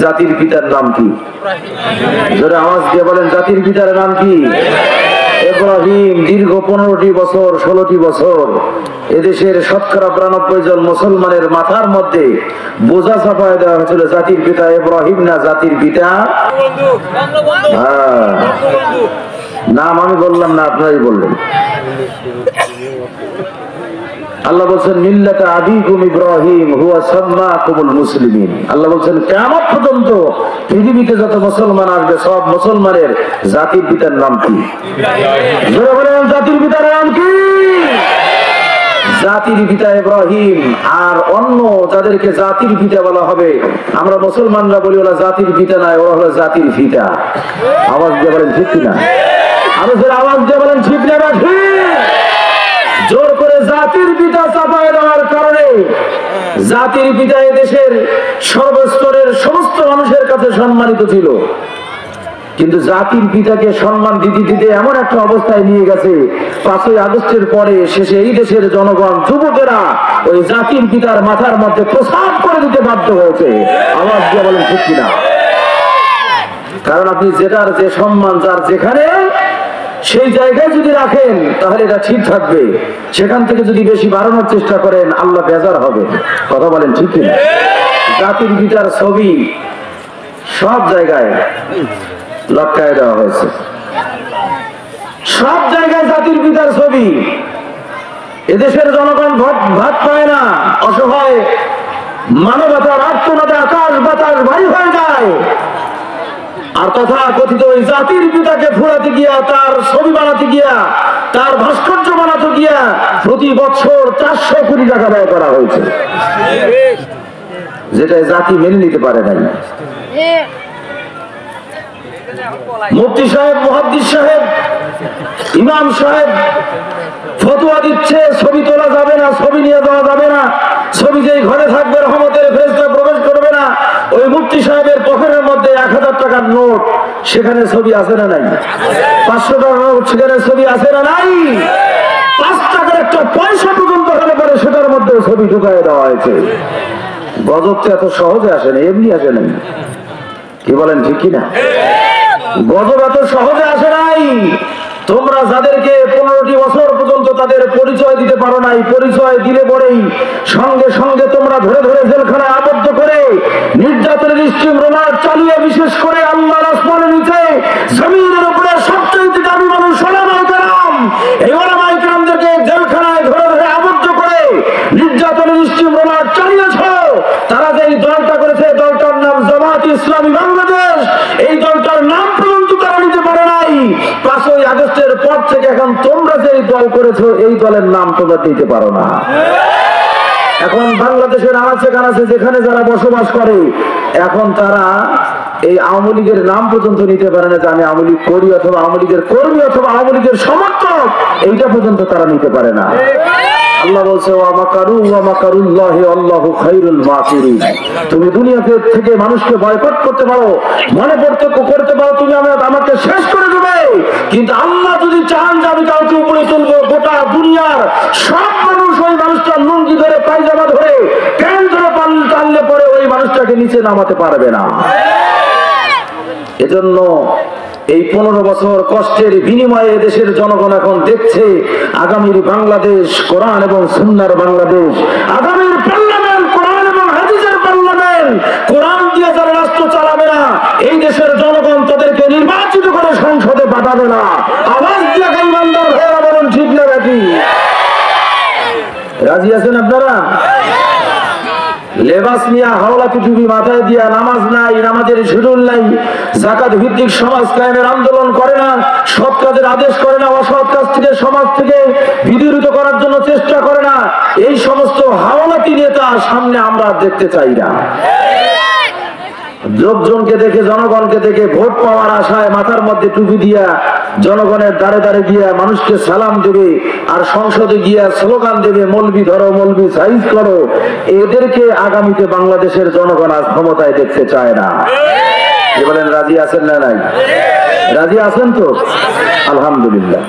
জাতির পিতার নাম কি? জোরে আওয়াজ দিয়ে বলেন, জাতির পিতার নাম কি? ইব্রাহিম। দীর্ঘ 15টি বছর 16টি বছর এদেশের শতকরা 92 জন মুসলমানের মাথার মধ্যে বোঝা চাপায় দেওয়া হয়েছিল, জাতির পিতা ইব্রাহিম না জাতির পিতা? নাম আমি বললাম না, আপনারাই বললেন। আল্লাহ বলছেন মিল্লাতা আবিকুম ইব্রাহিম হুয়া সাম্মাকুমুল মুসলিমিন। আল্লাহ বলছেন কিয়ামত পর্যন্ত পৃথিবীতে যত মুসলমান আসবে সব মুসলমানের জাতির পিতার নাম কি? জোরে বলেন, জাতির পিতার নাম কি? জাতির পিতা ইব্রাহিম। আর অন্য যাদেরকে জাতির পিতা বলা হবে, আমরা মুসলমানরা বলি ওরা জাতির পিতা নয়, ওরা হলো জাতির পিতা। আওয়াজ দিয়ে বলেন ঠিক কিনা? আরো জোরে আওয়াজ দিয়ে বলেন ঠিক না ঠিক? জোর করে জাতির পিতা চাপায় দেওয়ার কারণে জাতির পিতা দেশের সর্বস্তরের সমস্ত মানুষের কাছে সম্মানিত ছিল, কিন্তু জাতির পিতাকে সম্মান দিতে দিতে এমন একটা অবস্থায় নিয়ে গেছে 5ই আগস্টের পরে শেষে এই দেশের জনগণ যুবকেরা ওই জাতির পিতার মাথার মধ্যে প্রসাদ করে দিতে বাধ্য হয়েছে। আওয়াজ দিয়ে বলেন ঠিক কিনা? কারণ আপনি যেটার যে সম্মান যার যেখানে সেই জায়গায় যদি রাখেন তাহলে এটা ঠিক থাকবে, সেখান থেকে যদি বেশি বাড়ানোর চেষ্টা করেন আল্লাহ বেজার হবে। কথা বলেন ঠিক কিনা? জাতির পিতার ছবি সব জায়গায় লটকায় দেওয়া হয়েছে, সব জায়গায় জাতির পিতার ছবি। এদেশের জনগণ ভাত পায় না, অসহায় মানবতার আত্মনাদে আকাশ বাতাস ভারী হয়ে যায়। আর তথা কথিত ওই জাতির পিতাকে ফুরাতে গিয়া, তার ছবি বানাতে গিয়া, তার ভাস্কর্য বানাতে গিয়া প্রতি বছর 400 কোটি টাকা ব্যয় করা হয়েছে, যেটা জাতি মেনে নিতে পারে নাই। মুফতি সাহেব, মুহাদ্দিস সাহেব, ইমাম সাহেব ফতোয়া দিচ্ছে ছবি তোলা যাবে না, ছবি নিয়ে যাওয়া যাবে না, ছবি যেই ঘরে থাকবে রহমতের ফেরেশতা প্রবেশ করবে না। ওই মুফতি সাহেবের পকেটের মধ্যে 1000 টাকার নোট, সেখানে ছবি আছে না নাই? 500 টাকার নোট, সেখানে ছবি আছে না নাই? 5 টাকার একটা পয়সা পর্যন্ত হলে পরে সেটার মধ্যে ছবি ঢুকায় দেওয়া হয়েছে। গজব তো এত সহজে আসে না, এমনি আসে নাই। কি বলেন ঠিক কিনা? গজব এত সহজে আসে নাই। তোমরা যাদেরকে 15টি বছর পর্যন্ত তাদের পরিচয় দিতে পারো নাই, পরিচয় দিলে পরেই সঙ্গে সঙ্গে তোমরা ধরে ধরে জেলখানায় আবদ্ধ করে নির্যাতনের স্টিম রোলার চালিয়ে, বিশেষ করে আল্লাহর আসমানের নিচে জমিনের উপরে সবচেয়ে দামি মানুষ ওলামায়ে কেরাম, এই ওলামায়ে কেরামদেরকে জেলখানায় ধরে ধরে আবদ্ধ করে নির্যাতনের স্টিম রোলার চালিয়েছ। তারা যে দলটা করেছে, দলটার নাম জামাত ইসলামী বাংলাদেশ, এই দলটার নাম পর্যন্ত তারা নিতে পারে নাই। 5ই আগস্টের পর থেকে এখন তোমরা যে দল করেছো এই দলের নাম তোমরা দিতে পারো না। এখন বাংলাদেশের আনাচে কানাচে যেখানে যারা বসবাস করে, এখন তারা এই আওয়ামী লীগের নাম পর্যন্ত নিতে পারে না, যে আমি আওয়ামী লীগ করি অথবা আওয়ামী লীগের কর্মী অথবা আওয়ামী লীগের সমর্থক, এইটা পর্যন্ত তারা নিতে পারে না। আল্লাহ বলছে ওয়া মাকারু ওয়া মাকারুল্লাহি আল্লাহু খায়রুল মাকিরিন। তুমি দুনিয়াতে থেকে মানুষকে বয়কট করতে পারো, মনে করতে পারো তুমি আমাকে শেষ করে দেবে, কিন্তু আল্লাহ যদি চান যে আমি কাউকে উপরে তুলবো, গোটা দুনিয়ার সব মানুষ ওই মানুষটার লুঙ্গি ধরে, পায়জামা ধরে, প্যান্ট ধরে টানলে পরে ওই মানুষটাকে নিচে নামাতে পারবে না। এজন্য এই 15 বছর কষ্টের বিনিময়ে দেশের জনগণ এখন দেখছে আগামীর বাংলাদেশ কোরআন এবং সুন্নাহর বাংলাদেশ, আগামীর পার্লামেন্ট কোরআন এবং হাদিসের পার্লামেন্ট। কোরআন দিয়ে যারা রাষ্ট্র চালাবে না, এই দেশের জনগণ তাদেরকে নির্বাচিত করে সংসদে পাঠাবে না। আওয়াজ দিয়ে ইমানদার ভাইয়েরা বলুন ঠিক না নাকি? রাজি আছেন আপনারা? লেবাস নিয়ে হাওলা টুপি মাথায় দিয়া, নামাজ নাই, নামাজের শিডিউল নাই, যাকাত ভিত্তিক সমাজ কায়েমের আন্দোলন করে না, সৎ কাজের আদেশ করে না, অসৎ কাজ থেকে সমাজ থেকে বিদূরিত করার জন্য চেষ্টা করে না, এই সমস্ত হাওলাতি নেতা সামনে আমরা দেখতে চাই না। লোকজনকে দেখে, জনগণকে দেখে ভোট পাওয়ার আশায় মাথার মধ্যে টুপি দিয়া জনগণের দ্বারে দ্বারে গিয়া মানুষকে সালাম দেবে, আর সংসদে গিয়া স্লোগান দেবে মৌলবি ধরো, মৌলবি সাইজ করো। এদেরকে আগামীতে বাংলাদেশের জনগণ আজ ক্ষমতায় দেখতে চায় না। বলেন রাজি আছেন না নাই? রাজি আছেন তো? আলহামদুলিল্লাহ।